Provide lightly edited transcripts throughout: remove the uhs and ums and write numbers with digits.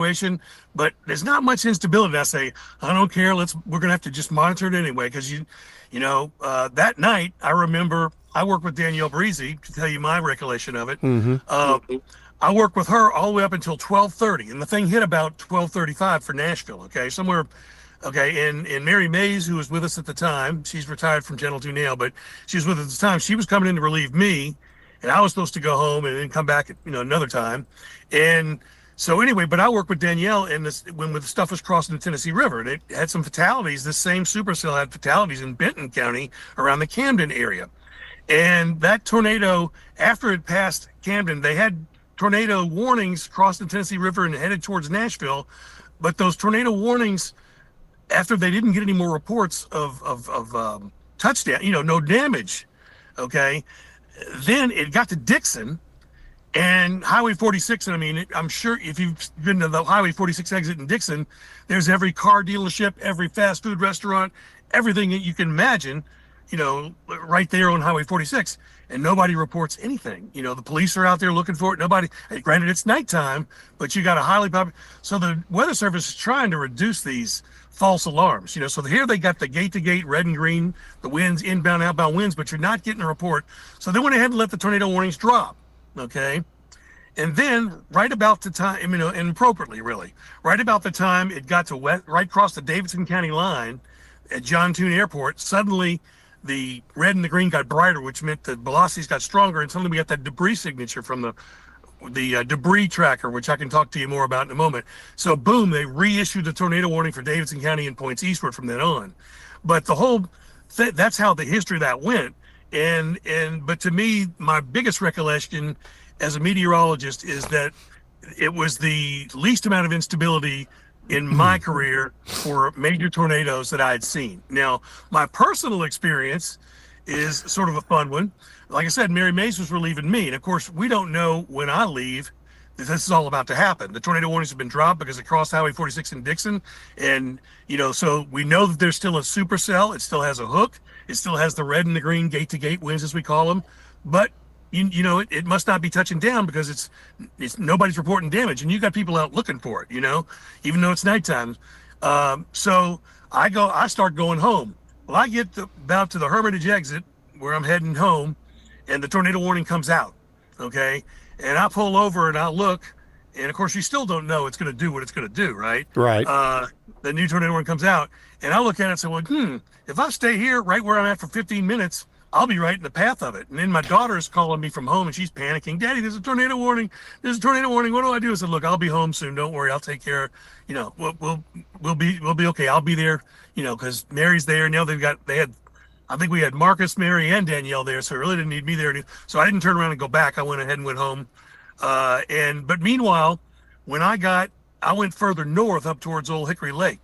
situation, but there's not much instability. I say, I don't care. We're going to have to just monitor it anyway. Because that night I remember I worked with Danielle Breezy to tell you my recollection of it. I worked with her all the way up until 12:30, and the thing hit about 12:35 for Nashville. Okay, somewhere. Okay, and Mary Mays, who was with us at the time, she's retired from Gentle 2 now, but she was with us at the time. She was coming in to relieve me, and I was supposed to go home and then come back, another time. And so anyway, but I worked with Danielle, and when the stuff was crossing the Tennessee River, and it had some fatalities. This same supercell had fatalities in Benton County around the Camden area. And that tornado, after it passed Camden, they had tornado warnings crossing the Tennessee River and headed towards Nashville. But those tornado warnings, after they didn't get any more reports of touchdown, no damage, okay, then it got to Dixon and Highway 46. And I mean, I'm sure if you've been to the Highway 46 exit in Dixon, there's every car dealership, every fast food restaurant, everything that you can imagine, right there on Highway 46. And nobody reports anything. The police are out there looking for it. Nobody, granted, it's nighttime, but you got a highly popular. So the Weather Service is trying to reduce these false alarms, so here they got the gate to gate, red and green, the winds, inbound, outbound winds, but you're not getting a report. So they went ahead and let the tornado warnings drop. Okay. And then right about the time, and appropriately really, right about the time it got to right across the Davidson County line at John Tune Airport, suddenly the red and the green got brighter, which meant the velocities got stronger. And suddenly we got that debris signature from the debris tracker, which I can talk to you more about in a moment. So boom, they reissued the tornado warning for Davidson County and points eastward from then on. But the whole that's how the history of that went. But to me, my biggest recollection as a meteorologist is that it was the least amount of instability in my career for major tornadoes that I had seen. Now, my personal experience is sort of a fun one. Like I said, Mary Mays was relieving me. And of course, we don't know when I leave that this is all about to happen. The tornado warnings have been dropped because it crossed Highway 46 in Dixon. And, so we know that there's still a supercell. It still has a hook. It still has the red and the green gate to gate winds, as we call them. But, it must not be touching down because it's nobody's reporting damage. And you got people out looking for it, even though it's nighttime. So I start going home. Well, I get about to the Hermitage exit where I'm heading home, and the tornado warning comes out, okay? And I pull over and I look, and of course you still don't know it's going to do what it's going to do, right? Right. The new tornado warning comes out, and I look at it and say, well, if I stay here right where I'm at for 15 minutes, I'll be right in the path of it. And then my daughter's calling me from home, and she's panicking. Daddy, there's a tornado warning. There's a tornado warning. What do I do? I said, look, I'll be home soon. Don't worry. I'll take care. We'll be okay. I'll be there. Because Mary's there. Now I think we had Marcus, Mary, and Danielle there, so it really didn't need me there. So I didn't turn around and go back. I went ahead and went home. But meanwhile, when I went further north up towards Old Hickory Lake.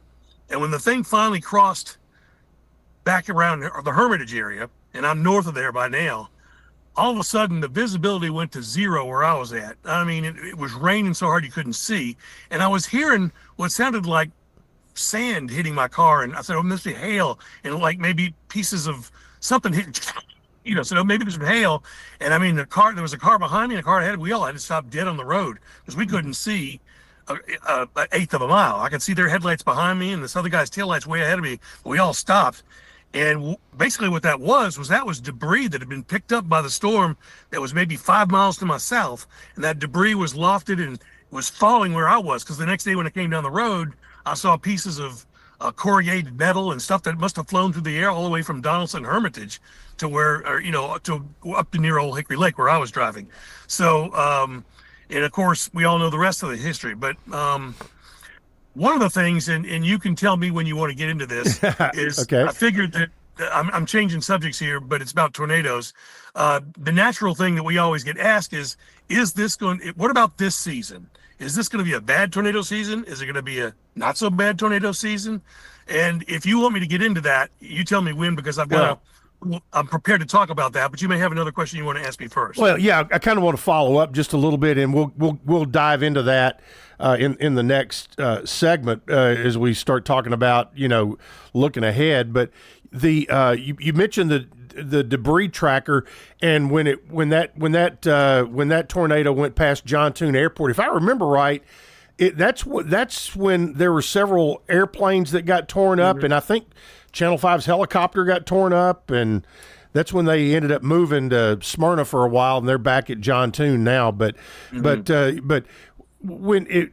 And when the thing finally crossed back around the Hermitage area, and I'm north of there by now, all of a sudden the visibility went to zero where I was at. I mean, it was raining so hard you couldn't see. And I was hearing what sounded like sand hitting my car, and I said, oh, it must be hail, and like maybe pieces of something hit, so maybe there's some hail. And I mean, there was a car behind me and a car ahead. We all had to stop dead on the road because we couldn't see an eighth of a mile. I could see their headlights behind me and this other guy's taillights way ahead of me. We all stopped. And basically what that was debris that had been picked up by the storm that was maybe 5 miles to my south. And that debris was lofted and was falling where I was, because the next day when I came down the road, I saw pieces of corrugated metal and stuff that must have flown through the air all the way from Donaldson Hermitage to to up to near Old Hickory Lake where I was driving. So, and of course, we all know the rest of the history. But one of the things, and you can tell me when you want to get into this, is okay. I figured that I'm changing subjects here, but it's about tornadoes. The natural thing that we always get asked is what about this season? Is this going to be a bad tornado season? Is it going to be a not so bad tornado season? And if you want me to get into that, you tell me when, because I'm prepared to talk about that, but you may have another question you want to ask me first. Well, yeah, I kind of want to follow up just a little bit, and we'll dive into that in the next segment as we start talking about, looking ahead. But you mentioned the debris tracker, and when that tornado went past John Tune Airport, if I remember right, That's when there were several airplanes that got torn up, and I think Channel 5's helicopter got torn up, and that's when they ended up moving to Smyrna for a while, and they're back at John Tune now. But when it,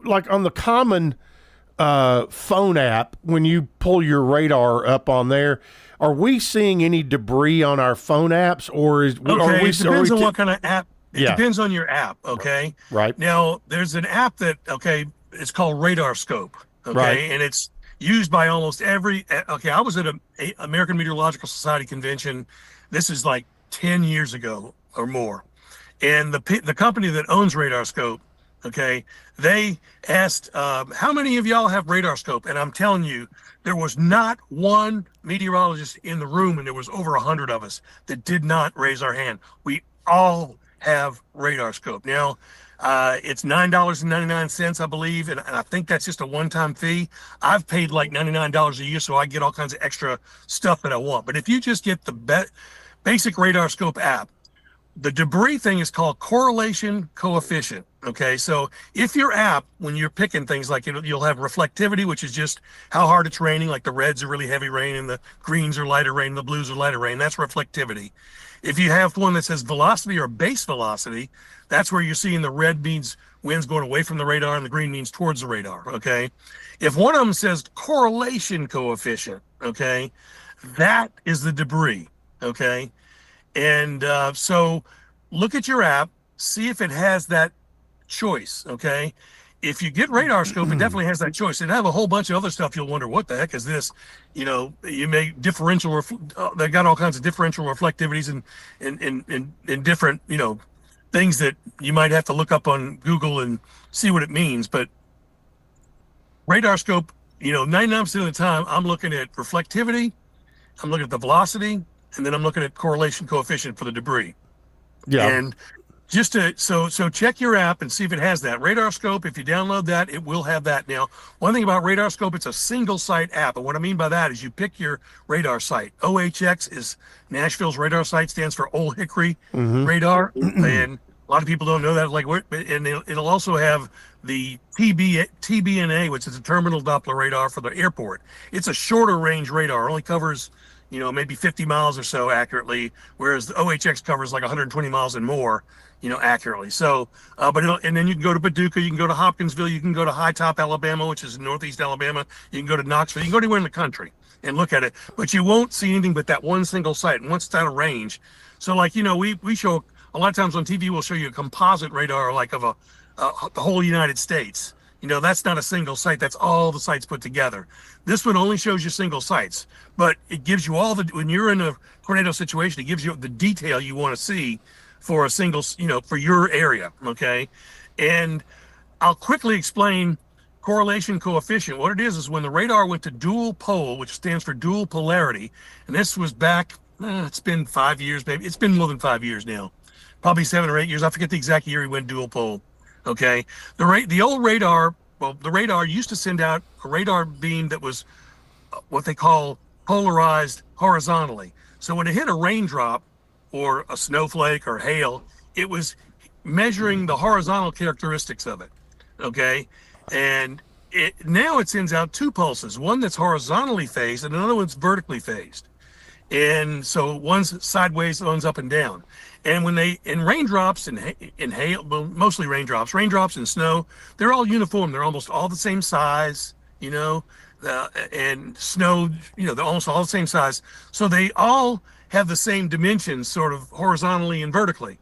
like on the common phone app, when you pull your radar up on there, are we seeing any debris on our phone apps, or is it depends on what kind of app. It depends on your app. Okay. Right. Now there's an app that it's called Radar Scope. Okay, and it's used by almost every. Okay, I was at a American Meteorological Society convention. This is like 10 years ago or more, and the company that owns Radar Scope, okay, they asked how many of y'all have Radar Scope, and I'm telling you, there was not one meteorologist in the room, and there was over 100 of us that did not raise our hand. We all have Radar Scope. Now, it's $9.99, I believe, and I think that's just a one-time fee. I've paid like $99 a year, so I get all kinds of extra stuff that I want. But if you just get the basic Radar Scope app, the debris thing is called correlation coefficient. Okay, so if your app, when you're picking things like you'll have reflectivity, which is just how hard it's raining, like the reds are really heavy rain and the greens are lighter rain, the blues are lighter rain. That's reflectivity. If you have one that says velocity or base velocity, that's where you're seeing the red means winds going away from the radar and the green means towards the radar. Okay, if one of them says correlation coefficient, okay, that is the debris. Okay, and so look at your app, see if it has that choice. Okay, if you get Radar Scope, it definitely has that choice. It have a whole bunch of other stuff. You'll wonder what the heck is this. You may differential. They got all kinds of differential reflectivities and different things that you might have to look up on Google and see what it means. But Radar Scope, 99% of the time, I'm looking at reflectivity, I'm looking at the velocity, and then I'm looking at correlation coefficient for the debris. Yeah. And just so check your app and see if it has that. Radar Scope, if you download that, it will have that. Now, one thing about Radar Scope, it's a single site app. And what I mean by that is you pick your radar site. OHX is Nashville's radar site, stands for Old Hickory Radar. And a lot of people don't know that. And it'll also have the TBNA, which is a terminal Doppler radar for the airport. It's a shorter range radar, only covers maybe 50 miles or so accurately, whereas the OHX covers like 120 miles and more, accurately. So, and then you can go to Paducah, you can go to Hopkinsville, you can go to High Top, Alabama, which is northeast Alabama. You can go to Knoxville, you can go anywhere in the country and look at it, but you won't see anything but that one single site. And once it's out of range, so we show a lot of times on TV, we'll show you a composite radar like of the whole United States. That's not a single site. That's all the sites put together. This one only shows you single sites, but it gives you when you're in a tornado situation, it gives you the detail you want to see for a single, for your area. Okay. And I'll quickly explain correlation coefficient. What it is when the radar went to dual pole, which stands for dual polarity. And this was back, it's been 5 years, maybe. It's been more than 5 years now, probably 7 or 8 years. I forget the exact year he went dual pole. Okay, the old radar, the radar used to send out a radar beam that was what they call polarized horizontally. So when it hit a raindrop or a snowflake or hail, it was measuring the horizontal characteristics of it. Okay, and now it sends out two pulses, one that's horizontally phased and another one's vertically phased. And so one's sideways, one's up and down. And when in raindrops and hail, well, mostly raindrops and snow, they're all uniform. They're almost all the same size, and snow, they're almost all the same size. So they all have the same dimensions, sort of horizontally and vertically.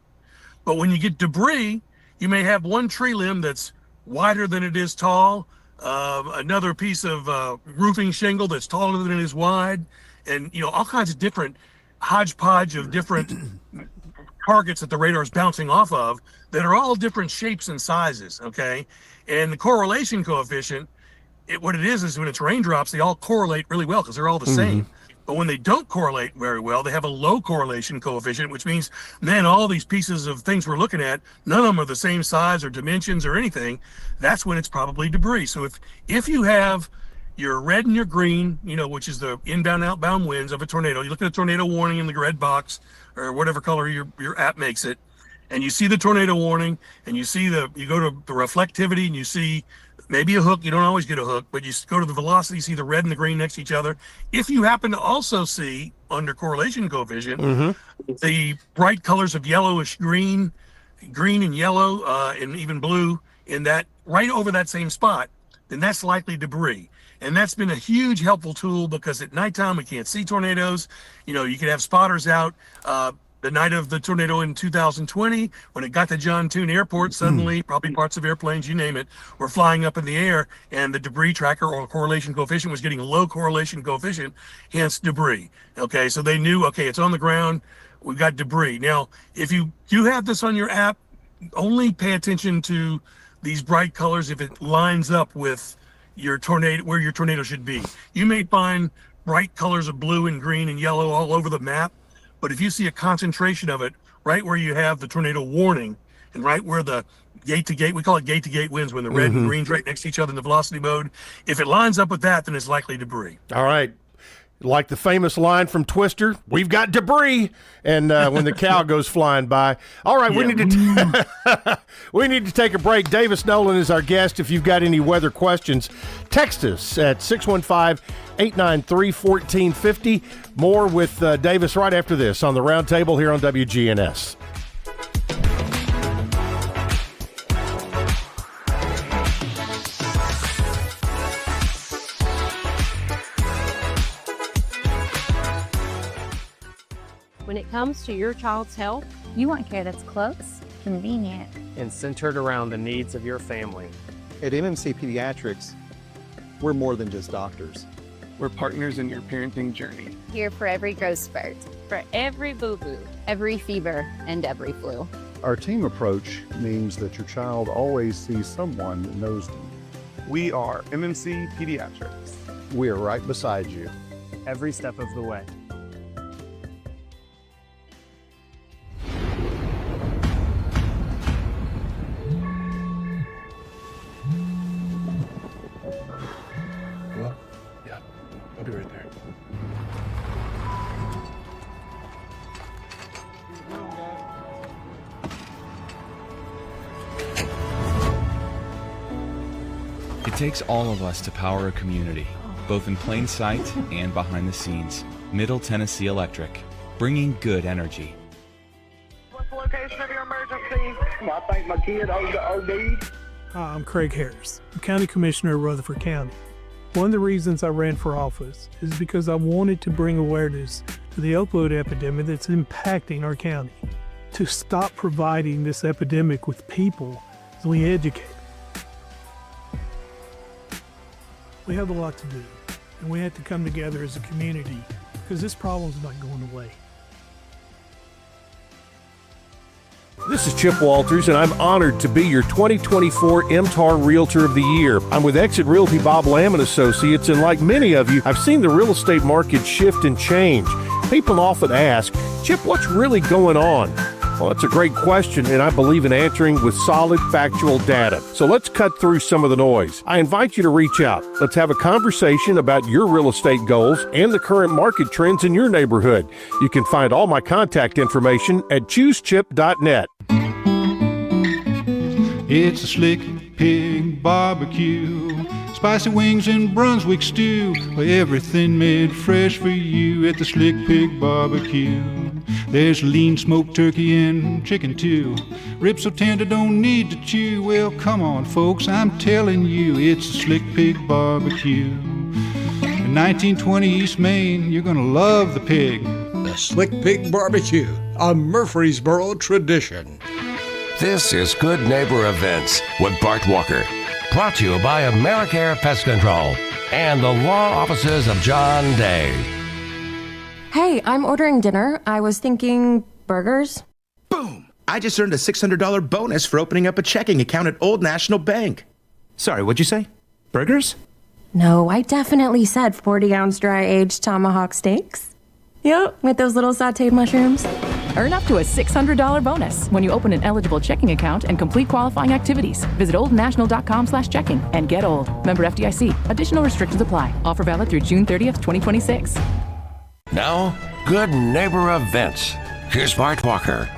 But when you get debris, you may have one tree limb that's wider than it is tall, another piece of roofing shingle that's taller than it is wide, and all kinds of different hodgepodge of different targets that the radar is bouncing off of that are all different shapes and sizes. Okay, and the correlation coefficient, what it is when it's raindrops, they all correlate really well because they're all the same. But when they don't correlate very well, they have a low correlation coefficient, which means then all these pieces of things we're looking at, none of them are the same size or dimensions or anything. That's when it's probably debris. So if you have your red and your green, which is the inbound, outbound winds of a tornado, you look at a tornado warning in the red box or whatever color your app makes it, and you see the tornado warning, and you go to the reflectivity, and you see maybe a hook. You don't always get a hook, but you go to the velocity, see the red and the green next to each other. If you happen to also see, under correlation coefficient, the bright colors of yellowish green and yellow, and even blue in that right over that same spot, then that's likely debris. And that's been a huge helpful tool, because at nighttime we can't see tornadoes. You know, you could have spotters out. The night of the tornado in 2020, when it got to John Tune Airport, suddenly probably parts of airplanes, you name it, were flying up in the air, and the debris tracker or correlation coefficient was getting low correlation coefficient, hence debris. Okay, so they knew, okay, it's on the ground, we've got debris. Now, if you do have this on your app, only pay attention to these bright colors if it lines up with your tornado, where your tornado should be. You may find bright colors of blue and green and yellow all over the map, but if you see a concentration of it right where you have the tornado warning, and right where the gate to gate, we call it gate to gate winds, when the red and green's right next to each other in the velocity mode, if it lines up with that, then it's likely debris. All right. Like the famous line from Twister, we've got debris, and when the cow goes flying by. All right, we need to take a break. Davis Nolan is our guest. If you've got any weather questions, text us at 615-893-1450. More with Davis right after this on the Roundtable here on WGNS. When it comes to your child's health, you want care that's close, convenient, and centered around the needs of your family. At MMC Pediatrics, we're more than just doctors. We're partners in your parenting journey. Here for every growth spurt, for every boo-boo, every fever, and every flu. Our team approach means that your child always sees someone that knows them. We are MMC Pediatrics. We are right beside you, every step of the way. I'll be right there. It takes all of us to power a community, both in plain sight and behind the scenes. Middle Tennessee Electric, bringing good energy. What's the location of your emergency? I think my kid OD'd. Hi, I'm Craig Harris, the County Commissioner of Rutherford County. One of the reasons I ran for office is because I wanted to bring awareness to the opioid epidemic that's impacting our county. To stop providing this epidemic with people as we educate. We have a lot to do, and we have to come together as a community because this problem's not going away. This is Chip Walters, and I'm honored to be your 2024 MTAR Realtor of the Year. I'm with Exit Realty Bob Lamb & Associates, and like many of you, I've seen the real estate market shift and change. People often ask, Chip, what's really going on? Well, that's a great question, and I believe in answering with solid, factual data. So let's cut through some of the noise. I invite you to reach out. Let's have a conversation about your real estate goals and the current market trends in your neighborhood. You can find all my contact information at choosechip.net. It's a Slick Pig barbecue, spicy wings and Brunswick stew, everything made fresh for you at the Slick Pig barbecue. There's lean smoked turkey and chicken too, ribs so tender don't need to chew. Well, come on folks, I'm telling you, it's a Slick Pig barbecue. In 1920 East Main, you're gonna love the pig. The Slick Pig barbecue, a Murfreesboro tradition. This is Good Neighbor Events with Bart Walker. Brought to you by AmeriCare Pest Control and the law offices of John Day. Hey, I'm ordering dinner. I was thinking burgers. Boom! I just earned a $600 bonus for opening up a checking account at Old National Bank. Sorry, what'd you say? Burgers? No, I definitely said 40-ounce dry-aged tomahawk steaks. Yep, with those little sauteed mushrooms. Earn up to a $600 bonus when you open an eligible checking account and complete qualifying activities. Visit oldnational.com/checking and get old. Member FDIC. Additional restrictions apply. Offer valid through June 30th, 2026. Now, Good Neighbor Events. Here's Bart Walker.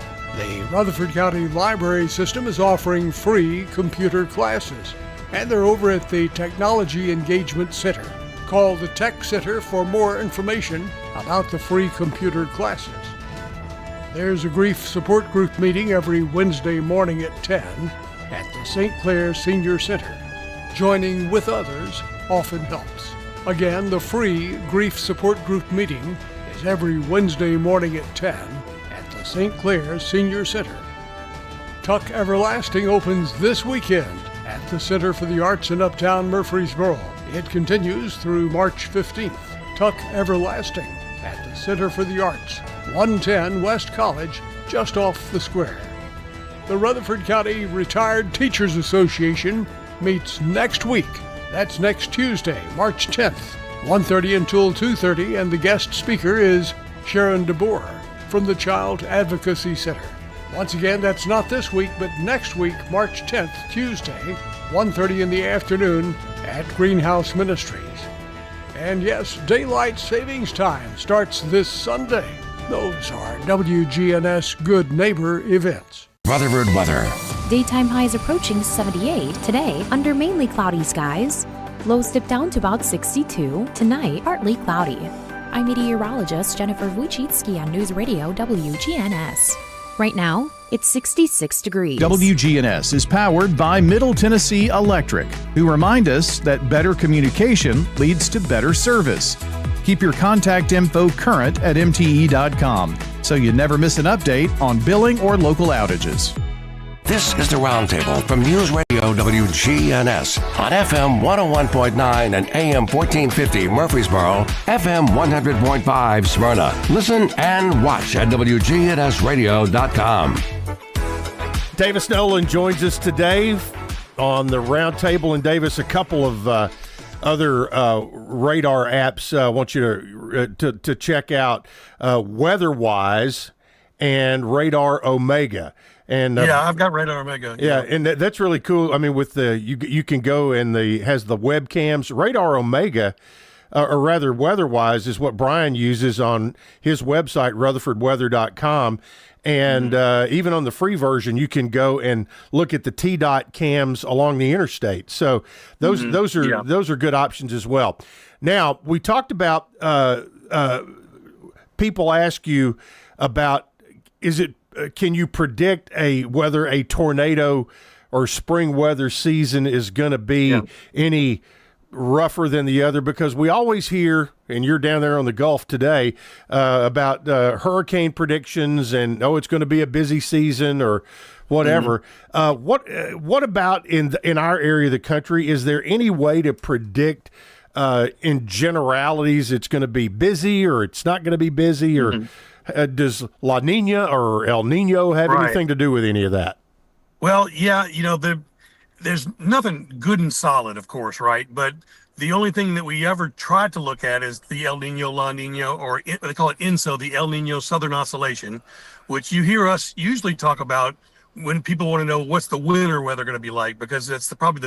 The Rutherford County Library System is offering free computer classes, and they're over at the Technology Engagement Center. Call the Tech Center for more information about the free computer classes. There's a grief support group meeting every Wednesday morning at 10 at the St. Clair Senior Center. Joining with others often helps. Again, the free grief support group meeting is every Wednesday morning at 10 at the St. Clair Senior Center. Tuck Everlasting opens this weekend at the Center for the Arts in Uptown Murfreesboro. It continues through March 15th. Tuck Everlasting at the Center for the Arts, 110 West College, just off the square. The Rutherford County Retired Teachers Association meets next week. That's next Tuesday, March 10th, 1:30 until 2:30, and the guest speaker is Sharon DeBoer from the Child Advocacy Center. Once again, that's not this week, but next week, March 10th, Tuesday, 1:30 in the afternoon at Greenhouse Ministries. And yes, daylight savings time starts this Sunday. Those are WGNS Good Neighbor events. Rutherford weather. Daytime highs approaching 78 today under mainly cloudy skies. Lows dip down to about 62. Tonight, partly cloudy. I'm meteorologist Jennifer Wojcicki on News Radio WGNS. Right now, it's 66 degrees. WGNS is powered by Middle Tennessee Electric, who remind us that better communication leads to better service. Keep your contact info current at mte.com so you never miss an update on billing or local outages. This is the Roundtable from News Radio WGNS on FM 101.9 and AM 1450 Murfreesboro, FM 100.5 Smyrna. Listen and watch at wgnsradio.com. Davis Nolan joins us today on the Roundtable. And Davis, a couple of other radar apps I want you to check out, WeatherWise and Radar Omega. And yeah, I've got Radar Omega. Yeah, and that's really cool. I mean, with the you can go and has the webcams. Radar Omega, or rather WeatherWise, is what Brian uses on his website, rutherfordweather.com. And even on the free version, you can go and look at the T-dot cams along the interstate. So those are good options as well. Now, we talked about people ask you about can you predict whether a tornado or spring weather season is going to be any rougher than the other? Because we always hear, and you're down there on the Gulf today, about hurricane predictions and, it's going to be a busy season or whatever. What about in our area of the country? Is there any way to predict in generalities it's going to be busy or it's not going to be busy? Or does La Nina or El Nino have anything to do with any of that? Well, yeah, there's nothing good and solid, of course, right? But the only thing that we ever tried to look at is the El Nino, La Nina, or they call it INSO, the El Nino Southern Oscillation, which you hear us usually talk about when people want to know what's the winter weather going to be like, because that's probably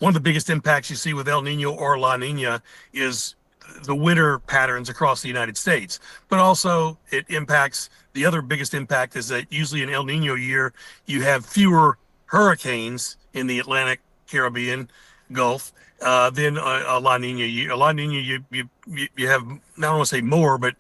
one of the biggest impacts you see with El Nino or La Nina is the winter patterns across the United States. But also it impacts, the other biggest impact is that usually in El Nino year, you have fewer hurricanes in the Atlantic, Caribbean, Gulf than a La Nina year. A La Nina, you have, I don't want to say more, but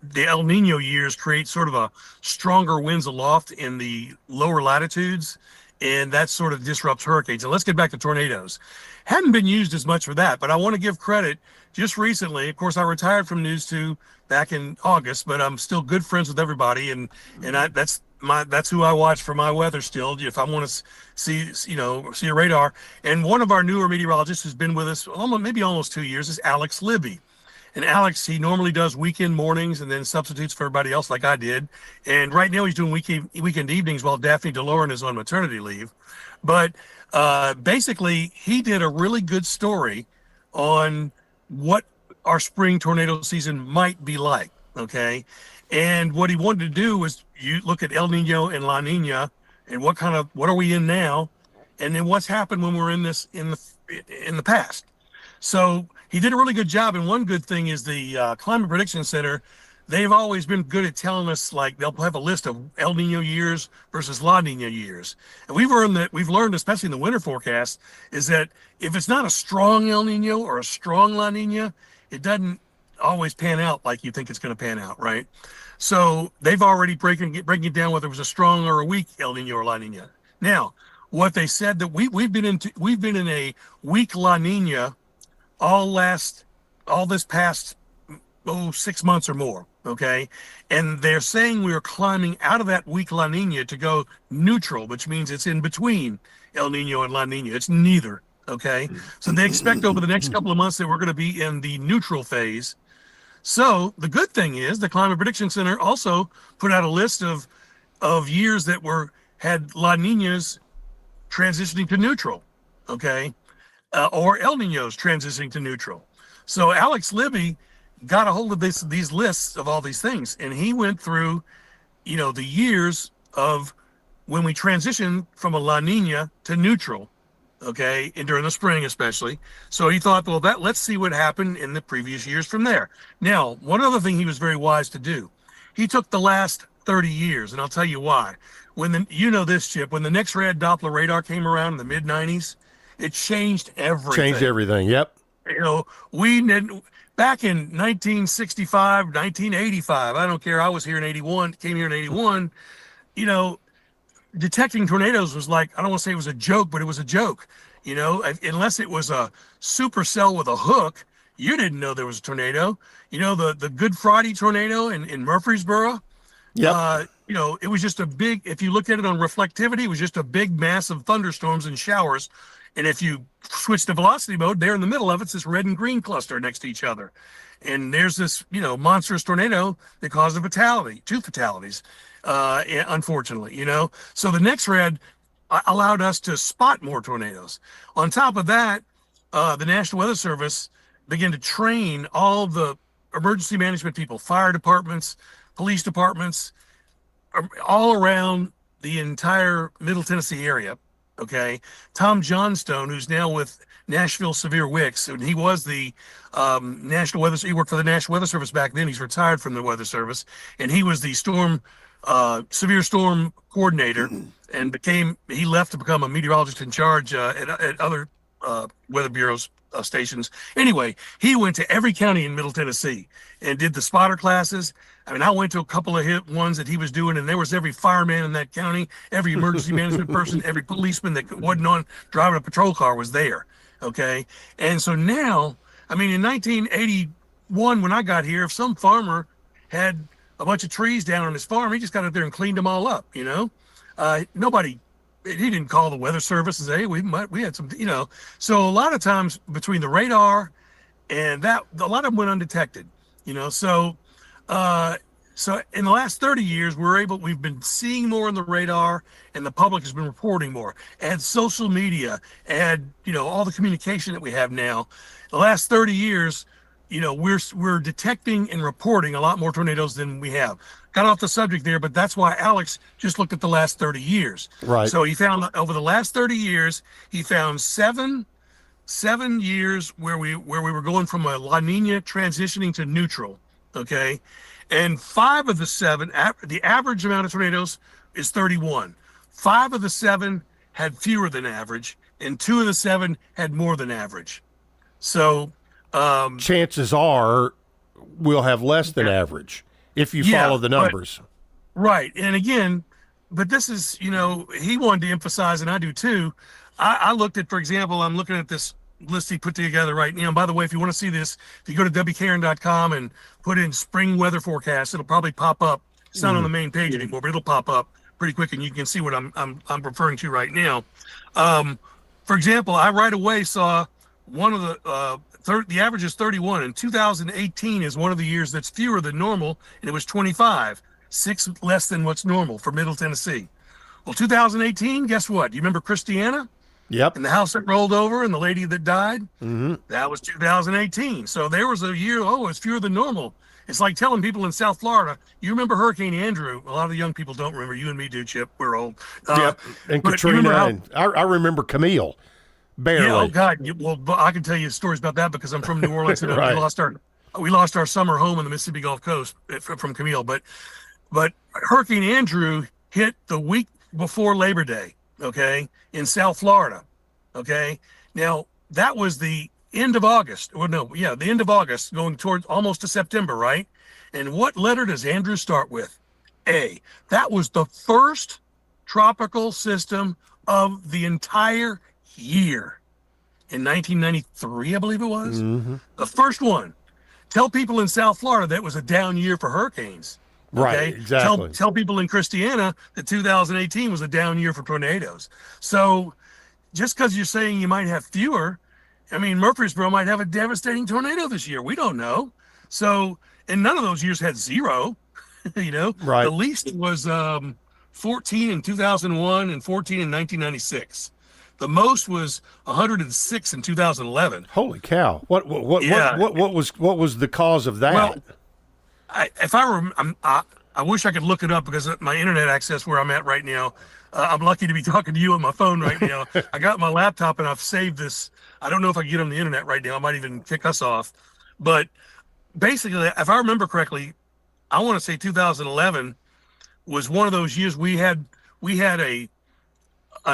the El Nino years create sort of a stronger winds aloft in the lower latitudes, and that sort of disrupts hurricanes. And let's get back to tornadoes. Hadn't been used as much for that, but I want to give credit. Just recently, of course, I retired from News 2 back in August, but I'm still good friends with everybody, and that's who I watch for my weather still. If I want to see a radar, and one of our newer meteorologists who's been with us almost 2 years is Alex Libby. And Alex, he normally does weekend mornings and then substitutes for everybody else like I did. And right now he's doing weekend evenings while Daphne DeLorean is on maternity leave. But basically, he did a really good story on what our spring tornado season might be like, okay? And what he wanted to do was you look at El Nino and La Nina and what are we in now, and then what's happened when we're in this in the past. So he did a really good job, and one good thing is the Climate Prediction Center, they've always been good at telling us, like, they'll have a list of El Nino years versus La Nina years. And we've learned, especially in the winter forecast, is that if it's not a strong El Nino or a strong La Nina, it doesn't always pan out like you think it's going to pan out, right? So they've already breaking it down whether it was a strong or a weak El Nino or La Nina. Now, what they said that we've been in a weak La Nina all this past 6 months or more, okay? And they're saying we are climbing out of that weak La Nina to go neutral, which means it's in between El Nino and La Nina. It's neither, okay? So they expect over the next couple of months that we're going to be in the neutral phase. So the good thing is the Climate Prediction Center also put out a list of years that had La Ninas transitioning to neutral, okay? Or El Ninos transitioning to neutral. So Alex Libby got a hold of these lists of all these things, and he went through, the years of when we transitioned from a La Nina to neutral, okay, and during the spring especially. So he thought, well, let's see what happened in the previous years from there. Now, one other thing he was very wise to do, he took the last 30 years, and I'll tell you why. When this, Chip, when the next red Doppler radar came around in the mid 90s, it changed everything. Changed everything. Yep. We didn't. Back in 1965, 1985, I don't care. I was here in 81, came here in 81. Detecting tornadoes was like, I don't want to say it was a joke, but it was a joke. Unless it was a supercell with a hook, you didn't know there was a tornado. The Good Friday tornado in Murfreesboro. Yeah. It was just a big, if you looked at it on reflectivity, it was just a big mass of thunderstorms and showers. And if you switch to velocity mode, there in the middle of it's this red and green cluster next to each other. And there's this, monstrous tornado that caused two fatalities, unfortunately, So the next red allowed us to spot more tornadoes. On top of that, the National Weather Service began to train all the emergency management people, fire departments, police departments, all around the entire Middle Tennessee area. Okay, Tom Johnstone, who's now with Nashville Severe Wicks, and he was the National Weather. He worked for the National Weather Service back then. He's retired from the Weather Service, and he was the severe storm coordinator, and he left to become a meteorologist in charge at other weather bureaus stations. Anyway, he went to every county in Middle Tennessee and did the spotter classes. I mean, I went to a couple of ones that he was doing, and there was every fireman in that county, every emergency management person, every policeman that wasn't on driving a patrol car was there. Okay. And so now, I mean, in 1981, when I got here, if some farmer had a bunch of trees down on his farm, he just got up there and cleaned them all up, he didn't call the Weather Service and say, hey, we had some, So a lot of times between the radar and that, a lot of them went undetected, So in the last 30 years, we've been seeing more on the radar, and the public has been reporting more. Add social media, add, all the communication that we have now. The last 30 years, we're detecting and reporting a lot more tornadoes than we have. Got off the subject there, but that's why Alex just looked at the last 30 years. Right. So he found over the last 30 years, he found seven years where we were going from a La Nina transitioning to neutral. Okay. And 5 of the 7, the average amount of tornadoes is 31. 5 of the 7 had fewer than average, and 2 of the 7 had more than average. So chances are we'll have less than average if you follow the numbers. Right. And again, but this is, he wanted to emphasize, and I do too. I looked at, for example, I'm looking at this list he put together right now. And by the way, if you want to see this, if you go to WKRN.com and put in spring weather forecast, it'll probably pop up. It's not on the main page anymore, but it'll pop up pretty quick, and you can see what I'm referring to right now. For example, I right away saw one of the average is 31, and 2018 is one of the years that's fewer than normal, and it was 25, 6 less than what's normal for Middle Tennessee. Well, 2018, guess what? Do you remember Christiana? Yep. And the house that rolled over and the lady that died? Mm-hmm. That was 2018. So there was a year, it's fewer than normal. It's like telling people in South Florida, you remember Hurricane Andrew. A lot of the young people don't remember. You and me do, Chip. We're old. Yep. And Katrina. I remember Camille. Barely. Yeah, oh, God. Well, I can tell you stories about that because I'm from New Orleans and right. we lost our we lost our summer home on the Mississippi Gulf Coast from Camille, but Hurricane Andrew hit the week before Labor Day, okay, in South Florida, okay. Now that was the end of August, the end of August, going towards almost to September, right? And what letter does Andrew start with? A. That was the first tropical system of the entire year in 1993, I believe it was. Mm-hmm. The first one. Tell people in South Florida that was a down year for hurricanes. Okay? Right, exactly. Tell people in Christiana that 2018 was a down year for tornadoes. So just because you're saying you might have fewer, I mean, Murfreesboro might have a devastating tornado this year. We don't know. So, and none of those years had zero, Right. The least was 14 in 2001 and 14 in 1996. The most was 106 in 2011. Holy cow! What was the cause of that? Well, I wish I could look it up because my internet access where I'm at right now. I'm lucky to be talking to you on my phone right now. I got my laptop and I've saved this. I don't know if I can get on the internet right now. I might even kick us off. But basically, if I remember correctly, I want to say 2011 was one of those years we had a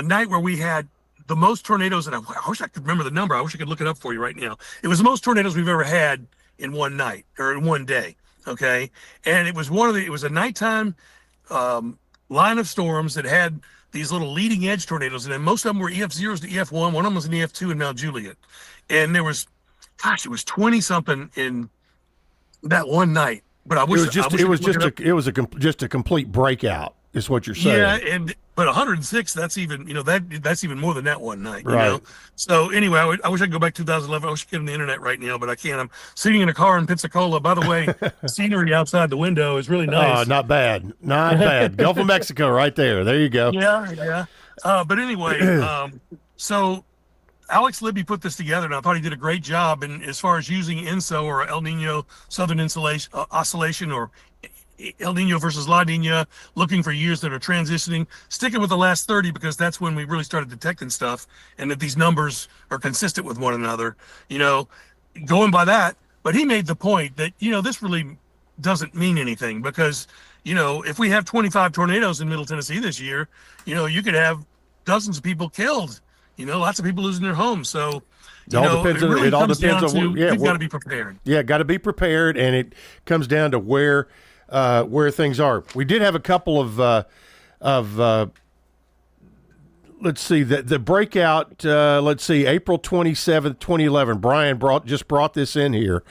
night where we had the most tornadoes, and I wish I could remember the number. I wish I could look it up for you right now. It was the most tornadoes we've ever had in one night or in one day. Okay. And it was it was a nighttime line of storms that had these little leading edge tornadoes. And then most of them were EF0s to EF1. One of them was an EF2 in Mount Juliet. And there was, it was 20 something in that one night. But I wish it was just a complete breakout, is what you're saying. Yeah, but 106, that's even that's even more than that one night. Right. So anyway, I wish I could go back to 2011. I wish I could get on the internet right now, but I can't. I'm sitting in a car in Pensacola. By the way, the scenery outside the window is really nice. Oh, not bad, not bad. Gulf of Mexico, right there. There you go. Yeah. But anyway, so Alex Libby put this together, and I thought he did a great job. And as far as using ENSO or El Nino Southern Oscillation or El Nino versus La Nina, looking for years that are transitioning, sticking with the last 30 because that's when we really started detecting stuff, and that these numbers are consistent with one another. Going by that. But he made the point that this really doesn't mean anything because if we have 25 tornadoes in Middle Tennessee this year, you could have dozens of people killed. Lots of people losing their homes. So, it all depends on you've got to be prepared. Yeah, got to be prepared, and it comes down to where things are. We did have a couple of let's see, the breakout. Let's see, April 27th, 2011. Brian just brought this in here.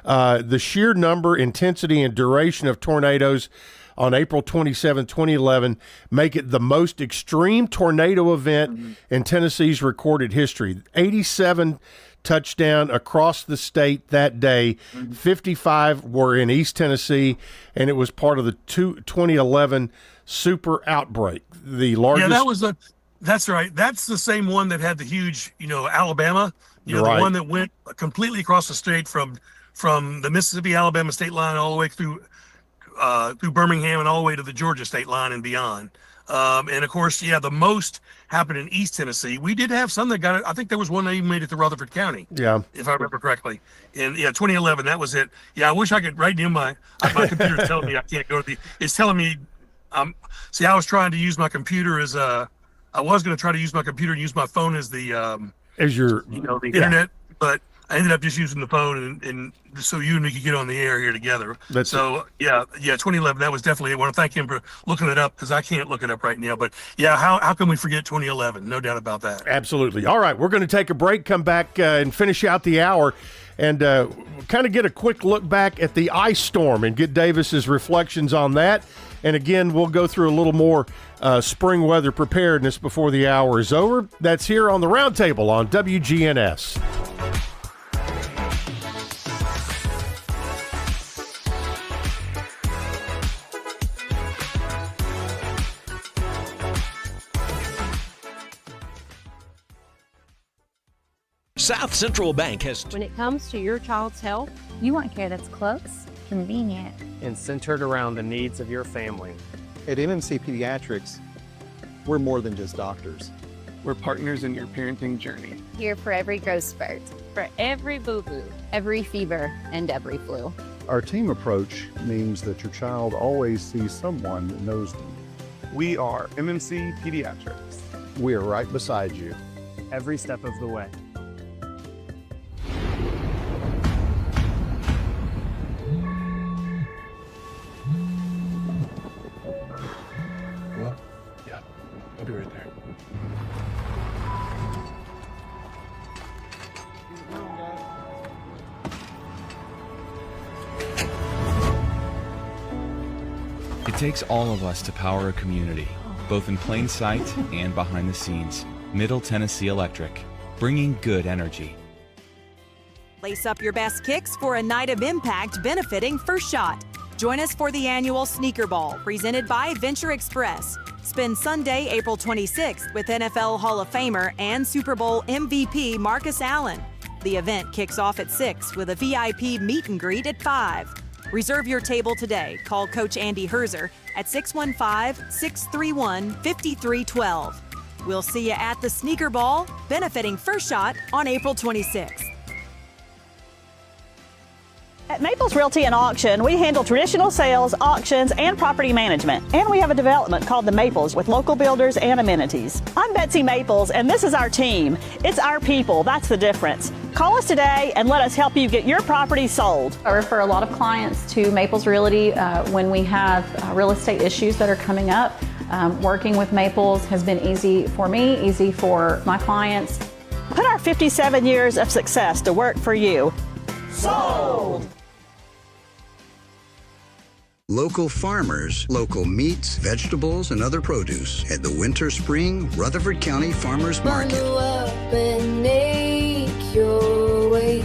The sheer number, intensity, and duration of tornadoes on April 27, 2011, make it the most extreme tornado event in Tennessee's recorded history. 87 touchdown across the state that day. 55 were in East Tennessee, and it was part of the 2011 super outbreak. The largest. Yeah, that's right. That's the same one that had the huge, Alabama, right. The one that went completely across the state from the Mississippi-Alabama state line all the way through Birmingham and all the way to the Georgia state line and beyond. And of course, the most happened in East Tennessee. We did have some that got it. I think there was one that even made it to Rutherford County. Yeah. If I remember correctly. And 2011, that was it. Yeah. I wish I could right now my computer's telling me I can't go to it's telling me, I was trying to use my computer as I was going to try to use my computer and use my phone as the internet, but I ended up just using the phone and so you and me could get on the air here together. 2011, that was definitely, I want to thank him for looking it up because I can't look it up right now. But how can we forget 2011? No doubt about that. Absolutely. All right, we're going to take a break, come back and finish out the hour and kind of get a quick look back at the ice storm and get Davis's reflections on that. And again, we'll go through a little more spring weather preparedness before the hour is over. That's here on the Roundtable on WGNS. South Central Bank has... When it comes to your child's health, you want care that's close, convenient, and centered around the needs of your family. At MMC Pediatrics, we're more than just doctors. We're partners in your parenting journey. Here for every growth spurt, For every boo-boo. every fever, and every flu. Our team approach means that your child always sees someone that knows them. We are MMC Pediatrics. We are right beside you. Every step of the way. Well, yeah, I'll be right there. It takes all of us to power a community, both in plain sight and behind the scenes. Middle Tennessee Electric, bringing good energy. Lace up your best kicks for a night of impact benefiting First Shot. Join us for the annual Sneaker Ball presented by Venture Express. Spend Sunday, April 26th with NFL Hall of Famer and Super Bowl MVP Marcus Allen. The event kicks off at 6 with a VIP meet and greet at 5. Reserve your table today. Call Coach Andy Herzer at 615-631-5312. We'll see you at the Sneaker Ball, benefiting First Shot on April 26th. At Maples Realty and Auction, we handle traditional sales, auctions, and property management. And we have a development called The Maples with local builders and amenities. I'm Betsy Maples, and this is our team. It's our people. That's the difference. Call us today and let us help you get your property sold. I refer a lot of clients to Maples Realty when we have real estate issues that are coming up. Working with Maples has been easy for me, easy for my clients. Put our 57 years of success to work for you. Sold! Local farmers, local meats, vegetables, and other produce at the Winter Spring Rutherford County Farmers Market. Bundle up and make your way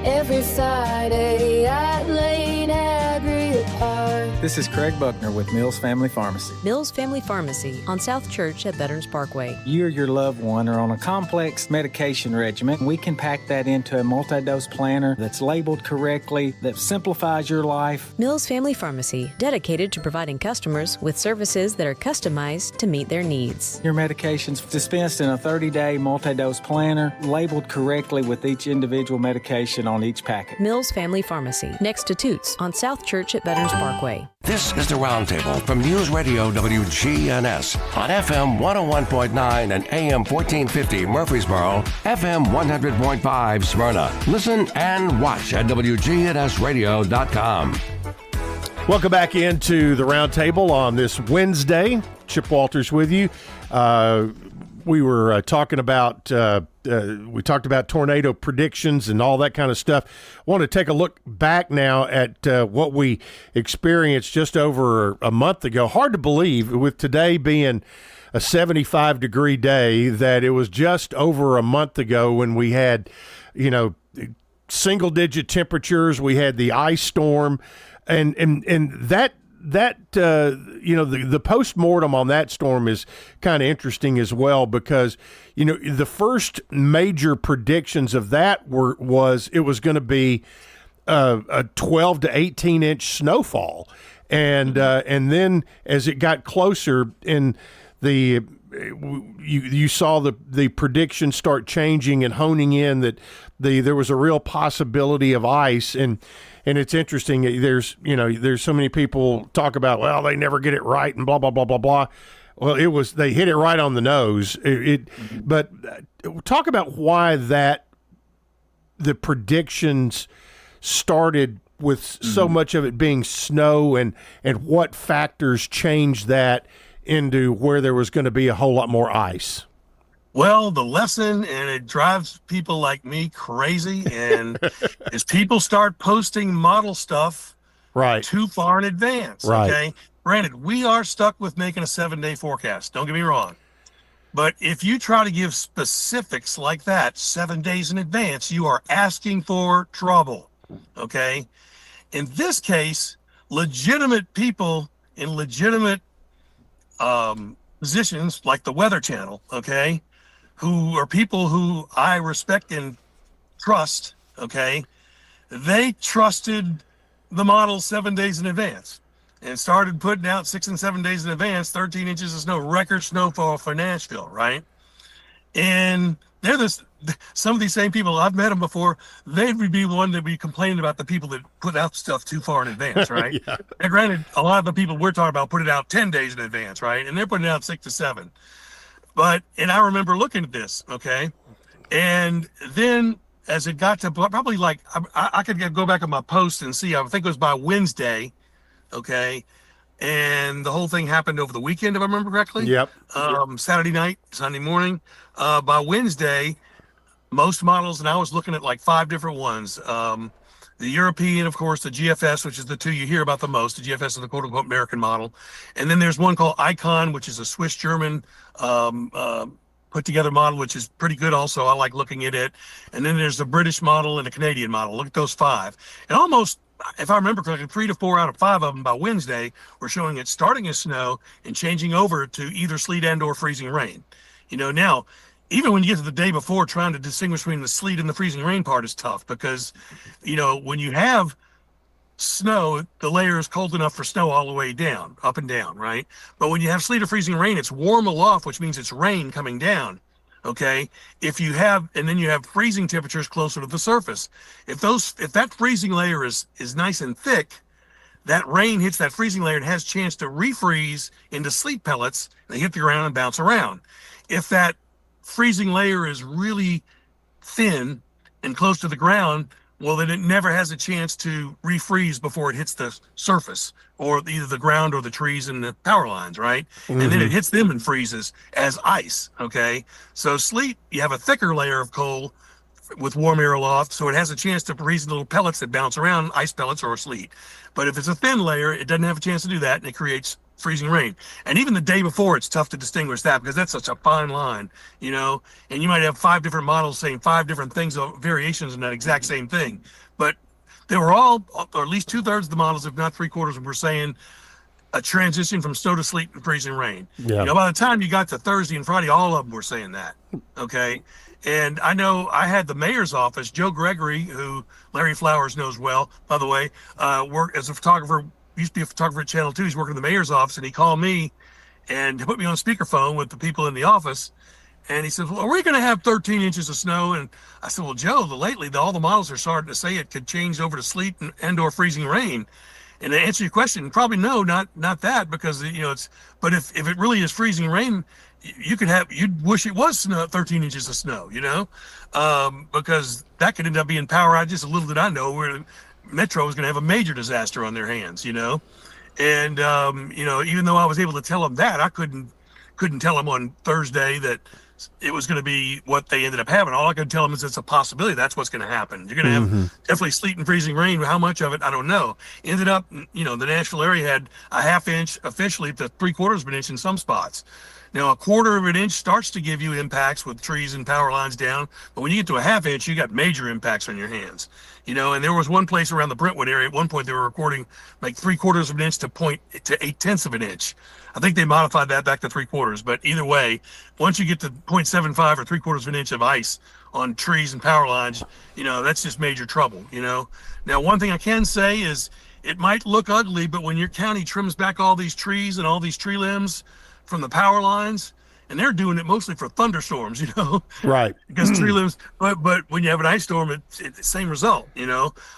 every Friday at Lane Agri Park. This is Craig Buckner with Mills Family Pharmacy. Mills Family Pharmacy on South Church at Veterans Parkway. You or your loved one are on a complex medication regimen. We can pack that into a multi-dose planner that's labeled correctly, that simplifies your life. Mills Family Pharmacy, dedicated to providing customers with services that are customized to meet their needs. Your medications dispensed in a 30-day multi-dose planner, labeled correctly with each individual medication on each packet. Mills Family Pharmacy, next to Toots on South Church at Veterans Parkway. This is the Roundtable from News Radio WGNS on FM 101.9 and AM 1450 Murfreesboro, FM 100.5 Smyrna. Listen and watch at wgnsradio.com. Welcome back into the Roundtable on this Wednesday. Chip Walters with you. We were talking about tornado predictions and all that kind of stuff. I want to take a look back now at what we experienced just over a month ago. Hard to believe, with today being a 75-degree day, that it was just over a month ago when we had, single-digit temperatures. We had the ice storm, and that. The postmortem on that storm is kind of interesting as well, because, the first major predictions of that was it was going to be a 12 to 18 inch snowfall. And then as it got closer in you saw the predictions start changing and honing in that there was a real possibility of ice. And it's interesting. There's so many people talk about, well, they never get it right and blah, blah, blah, blah, blah. Well, they hit it right on the nose. But talk about why the predictions started with so much of it being snow, and what factors changed that into where there was going to be a whole lot more ice. Well, the lesson, and it drives people like me crazy, and is people start posting model stuff too far in advance. Right. Okay. Granted, we are stuck with making a 7-day forecast. Don't get me wrong. But if you try to give specifics like that 7 days in advance, you are asking for trouble. Okay. In this case, legitimate people in legitimate positions like the Weather Channel, okay, who are people who I respect and trust, okay, they trusted the model 7 days in advance and started putting out 6 and 7 days in advance, 13 inches of snow, record snowfall for Nashville, right? And some of these same people, I've met them before. They would be the one that be complaining about the people that put out stuff too far in advance, right? Yeah. And granted, a lot of the people we're talking about put it out 10 days in advance, right? And they're putting it out 6 to 7. And I remember looking at this, okay? And then as it got to probably like, I could go back on my post and see, I think it was by Wednesday, okay? And the whole thing happened over the weekend, if I remember correctly. Yep. Saturday night, Sunday morning. By Wednesday, most models, and I was looking at like 5 different ones. The European, of course, the GFS, which is the 2 you hear about the most. The GFS is the quote-unquote American model. And then there's one called Icon, which is a Swiss-German put-together model, which is pretty good also. I like looking at it. And then there's the British model and the Canadian model. Look at those 5. And almost, if I remember correctly, 3 to 4 out of 5 of them by Wednesday were showing it starting as snow and changing over to either sleet and or freezing rain. Now, even when you get to the day before, trying to distinguish between the sleet and the freezing rain part is tough because, when you have snow, the layer is cold enough for snow all the way down, up and down, right? But when you have sleet or freezing rain, it's warm aloft, which means it's rain coming down. Okay. And then you have freezing temperatures closer to the surface. If that freezing layer is nice and thick, that rain hits that freezing layer and has a chance to refreeze into sleet pellets. They hit the ground and bounce around. If that freezing layer is really thin and close to the ground, well, then it never has a chance to refreeze before it hits the surface or either the ground or the trees and the power lines, right? Mm-hmm. And then it hits them and freezes as ice, okay? So sleet, you have a thicker layer of cold with warm air aloft, so it has a chance to freeze little pellets that bounce around, ice pellets or sleet. But if it's a thin layer, it doesn't have a chance to do that, and it creates freezing rain. And even the day before, it's tough to distinguish that because that's such a fine line, and you might have 5 different models saying 5 different things, variations in that exact same thing. But they were all, or at least 2/3 of the models, if not 3/4, were saying a transition from snow to sleet and freezing rain. Yeah. By the time you got to Thursday and Friday, all of them were saying that. Okay. And I know I had the mayor's office, Joe Gregory, who Larry Flowers knows well, by the way, worked as a photographer, used to be a photographer at Channel 2. He's working in the mayor's office, and he called me and put me on speakerphone with the people in the office. And he said, well, are we going to have 13 inches of snow? And I said, well, Joe, lately all the models are starting to say it could change over to sleet and or freezing rain. And to answer your question, probably no, not that, because but if it really is freezing rain, you'd wish it was 13 inches of snow, because that could end up being power outages. A little did I know where Metro was going to have a major disaster on their hands, and even though I was able to tell them that, I couldn't tell them on Thursday that it was going to be what they ended up having. All I could tell them is it's a possibility. That's what's going to happen. You're going to have definitely sleet and freezing rain. How much of it, I don't know. Ended up, the Nashville area had a 1/2 inch officially to 3/4 of an inch in some spots. Now, a 1/4 of an inch starts to give you impacts with trees and power lines down. But when you get to a 1/2 inch, you got major impacts on your hands. And there was one place around the Brentwood area. At one point, they were recording like 3/4 of an inch to 0.8 of an inch. I think they modified that back to 3/4. But either way, once you get to 0.75 or 3/4 of an inch of ice on trees and power lines, that's just major trouble. Now, one thing I can say is it might look ugly, but when your county trims back all these trees and all these tree limbs from the power lines, and they're doing it mostly for thunderstorms, right? Because tree limbs, but when you have an ice storm, it's the same result.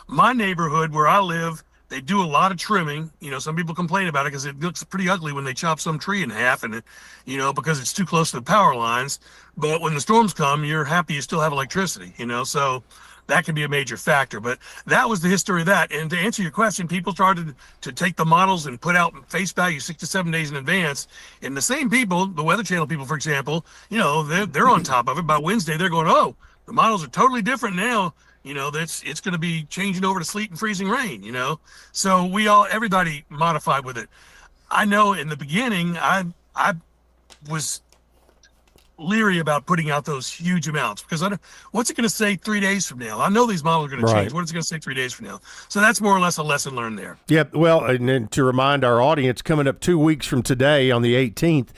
My neighborhood where I live, they do a lot of trimming. Some people complain about it because it looks pretty ugly when they chop some tree in half, and because it's too close to the power lines. But when the storms come, you're happy you still have electricity. So that can be a major factor. But that was the history of that. And to answer your question, people started to take the models and put out face value 6 to 7 days in advance. And the same people, the Weather Channel people, for example, they're on top of it. By Wednesday, they're going, oh, the models are totally different now. It's going to be changing over to sleet and freezing rain, So everybody modified with it. I know in the beginning, I was leery about putting out those huge amounts because what's it going to say 3 days from now? I know these models are going to change. What is it going to say 3 days from now? So that's more or less a lesson learned there. Yep. Well, and then to remind our audience, coming up 2 weeks from today on the 18th,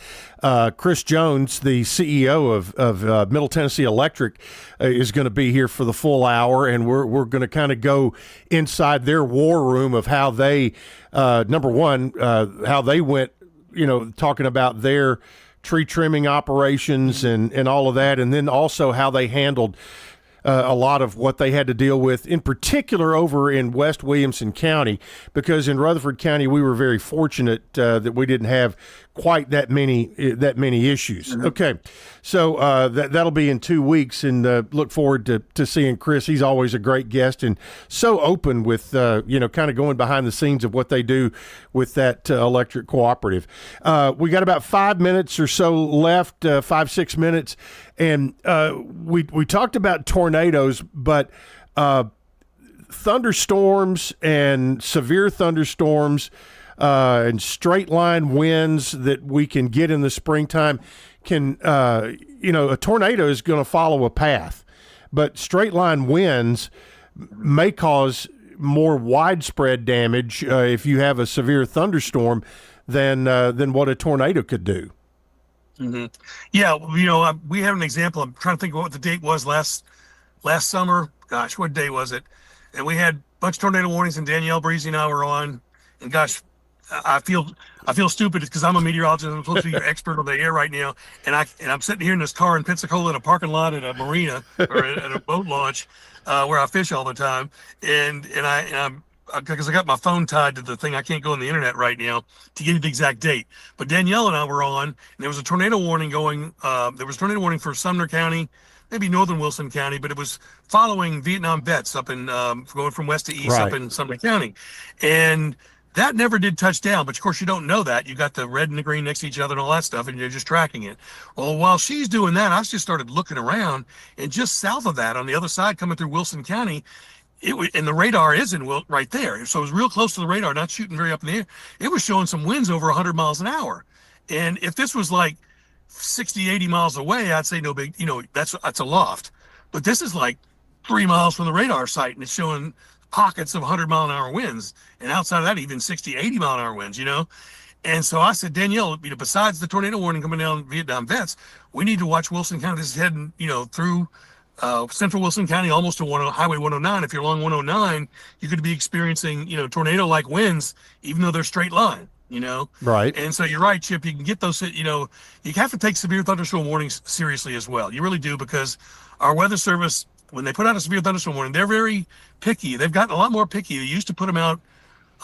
Chris Jones, the CEO of Middle Tennessee Electric, is going to be here for the full hour, and we're going to kind of go inside their war room of how they, number one, how they went, talking about their tree trimming operations and all of that, and then also how they handled a lot of what they had to deal with, in particular over in West Williamson County, because in Rutherford County we were very fortunate that we didn't have quite that many issues. Mm-hmm. Okay, so that'll be in 2 weeks, and look forward to seeing Chris. He's always a great guest and so open with kind of going behind the scenes of what they do with that electric cooperative. We got about 5 minutes or so left, 5-6 minutes, and we talked about tornadoes, but thunderstorms and severe thunderstorms and straight line winds that we can get in the springtime can, a tornado is going to follow a path, but straight line winds may cause more widespread damage if you have a severe thunderstorm than what a tornado could do. Mm-hmm. Yeah, we have an example. I'm trying to think of what the date was last summer. Gosh, what day was it? And we had a bunch of tornado warnings, and Danielle Breezy and I were on. And gosh, I feel stupid because I'm a meteorologist. I'm supposed to be your expert on the air right now, and I'm sitting here in this car in Pensacola in a parking lot at a marina or at a boat launch where I fish all the time, and I'm because I got my phone tied to the thing. I can't go on the internet right now to get the exact date. But Danielle and I were on, and there was a tornado warning going. There was a tornado warning for Sumner County, maybe northern Wilson County, but it was following Vietnam vets up in going from west to east up in Sumner County, and that never did touch down. But of course, you don't know that. You got the red and the green next to each other and all that stuff, and you're just tracking it. Well, while she's doing that, I just started looking around, and just south of that, on the other side, coming through Wilson County. And the radar is right there. So it was real close to the radar, not shooting very up in the air. It was showing some winds over 100 miles an hour. And if this was like 60, 80 miles away, I'd say no big, that's a loft. But this is like 3 miles from the radar site, and it's showing pockets of 100 mile an hour winds. And outside of that, even 60, 80 mile an hour winds, And so I said, Danielle, besides the tornado warning coming down Vietnam vets, we need to watch Wilson County. This is heading, through central Wilson County, almost to Highway 109. If you're along 109, you could be experiencing, tornado-like winds, even though they're straight line, Right. And so you're right, Chip. You can get those, you have to take severe thunderstorm warnings seriously as well. You really do, because our weather service, when they put out a severe thunderstorm warning, they're very picky. They've gotten a lot more picky. They used to put them out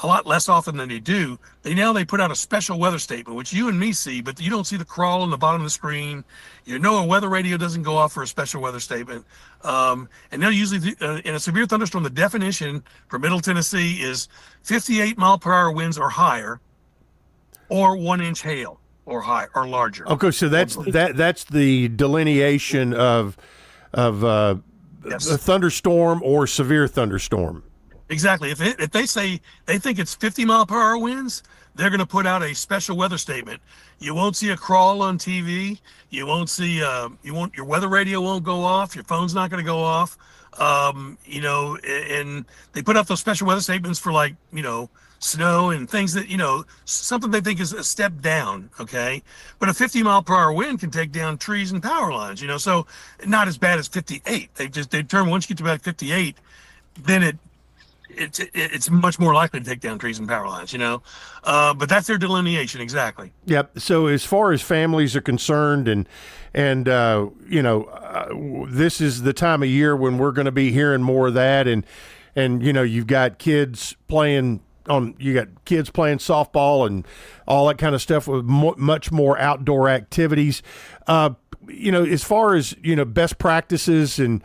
a lot less often than they do. They put out a special weather statement, which you and me see, but you don't see the crawl on the bottom of the screen. A weather radio doesn't go off for a special weather statement. And they'll usually, in a severe thunderstorm, the definition for Middle Tennessee is 58 mile per hour winds or higher, or 1 inch hail or high or larger. Okay, so that's the delineation of a thunderstorm or severe thunderstorm. Exactly. If they say they think it's 50 mile per hour winds, they're going to put out a special weather statement. You won't see a crawl on TV. You won't see your weather radio won't go off. Your phone's not going to go off. And they put out those special weather statements for snow and things that, something they think is a step down. Okay. But a 50 mile per hour wind can take down trees and power lines, so not as bad as 58. They determine once you get to about 58, then it's much more likely to take down trees and power lines, but that's their delineation. Exactly. Yep. So as far as families are concerned and this is the time of year when we're going to be hearing more of that. And you've got kids playing softball and all that kind of stuff with much more outdoor activities. As far as, best practices and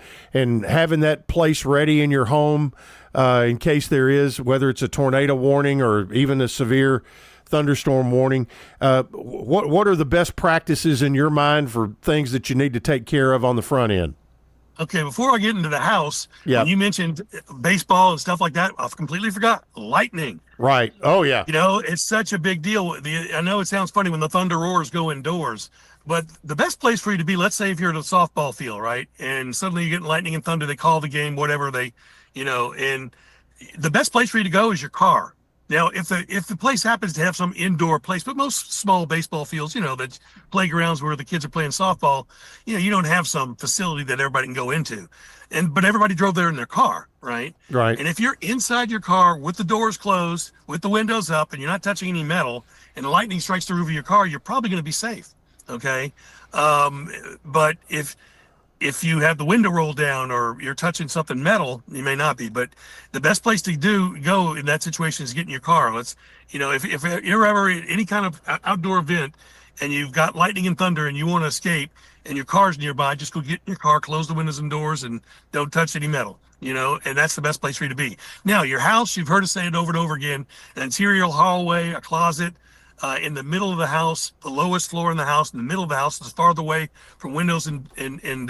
having that place ready in your home, in case there is, whether it's a tornado warning or even a severe thunderstorm warning, what are the best practices in your mind for things that you need to take care of on the front end? Okay, before I get into the house, when you mentioned baseball and stuff like that, I completely forgot lightning. Right. Oh, yeah. It's such a big deal. I know it sounds funny when the thunder roars go indoors, but the best place for you to be, let's say if you're at a softball field, right, and suddenly you're getting lightning and thunder, they call the game, whatever and the best place for you to go is your car. Now, if the place happens to have some indoor place, but most small baseball fields, that's playgrounds where the kids are playing softball, you don't have some facility that everybody can go into. But everybody drove there in their car, right? Right. And if you're inside your car with the doors closed, with the windows up, and you're not touching any metal, and the lightning strikes the roof of your car, you're probably going to be safe. Okay. But if you have the window rolled down or you're touching something metal, you may not be. But the best place to go in that situation is get in your car. If you're ever in any kind of outdoor event and you've got lightning and thunder and you want to escape and your car's nearby, just go get in your car, close the windows and doors, and don't touch any metal. And that's the best place for you to be. Now, your house, you've heard us say it over and over again, an interior hallway, a closet, in the middle of the house, the lowest floor in the house, in the middle of the house, as far away from windows and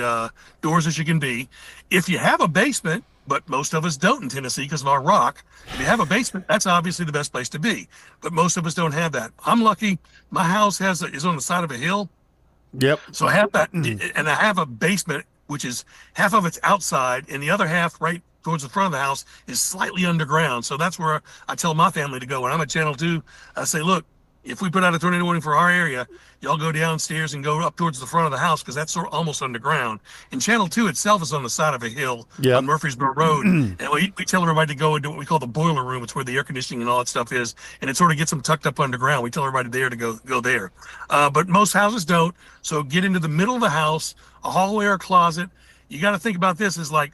doors as you can be. If you have a basement, but most of us don't in Tennessee because of our rock, if you have a basement, that's obviously the best place to be. But most of us don't have that. I'm lucky. My house is on the side of a hill. Yep. So I have that, and I have a basement, which is half of it's outside, and the other half right towards the front of the house is slightly underground. So that's where I tell my family to go. When I'm at Channel 2, I say, look, if we put out a tornado warning for our area, y'all go downstairs and go up towards the front of the house because that's almost underground. And Channel 2 itself is on the side of a hill on Murfreesboro Road. And we tell everybody to go into what we call the boiler room. It's where the air conditioning and all that stuff is. And it sort of gets them tucked up underground. We tell everybody there to go there. But most houses don't. So get into the middle of the house, a hallway or a closet. You got to think about this as like,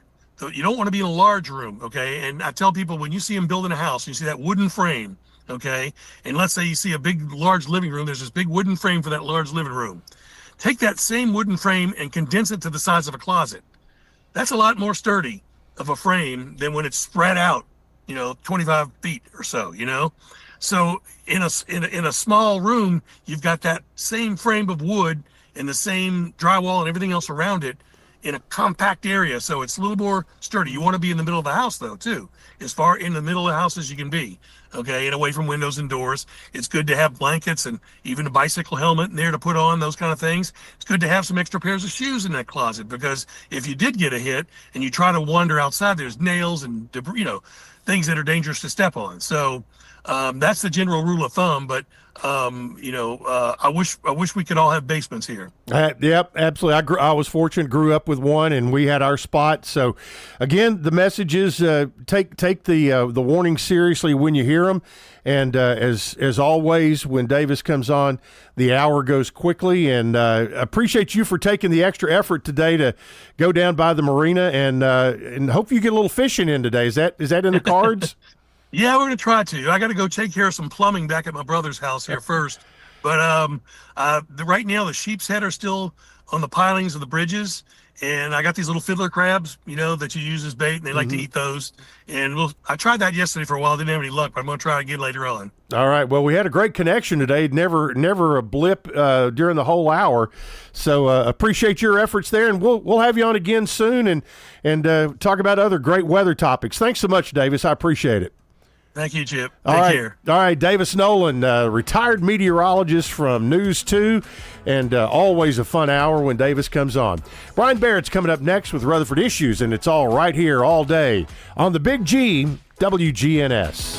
you don't want to be in a large room, okay? And I tell people, when you see them building a house, you see that wooden frame, okay? And let's say you see a big, large living room. There's this big wooden frame for that large living room. Take that same wooden frame and condense it to the size of a closet. That's a lot more sturdy of a frame than when it's spread out, 25 feet or so, So in a small room, you've got that same frame of wood and the same drywall and everything else around it in a compact area. So it's a little more sturdy. You want to be in the middle of the house though, too, as far in the middle of the house as you can be. Okay, and away from windows and doors. It's good to have blankets and even a bicycle helmet in there to put on, those kind of things. It's good to have some extra pairs of shoes in that closet, because if you did get a hit and you try to wander outside, there's nails and debris, things that are dangerous to step on. So that's the general rule of thumb. But I wish we could all have basements here. Yep, absolutely. I was fortunate, grew up with one, and we had our spot. So, again, the message is take the warning seriously when you hear them. And as always, when Davis comes on, the hour goes quickly. And appreciate you for taking the extra effort today to go down by the marina, and hope you get a little fishing in today. Is that in the cards? Yeah, we're going to try to. I got to go take care of some plumbing back at my brother's house here first. But right now, the sheep's head are still on the pilings of the bridges. And I got these little fiddler crabs, that you use as bait, and they like to eat those. And I tried that yesterday for a while. Didn't have any luck, but I'm going to try again later on. All right. Well, we had a great connection today. Never a blip during the whole hour. So appreciate your efforts there, and we'll have you on again soon and talk about other great weather topics. Thanks so much, Davis. I appreciate it. Thank you, Chip. Take care. All right, Davis Nolan, retired meteorologist from News 2, and always a fun hour when Davis comes on. Brian Barrett's coming up next with Rutherford Issues, and it's all right here all day on the Big G, WGNS.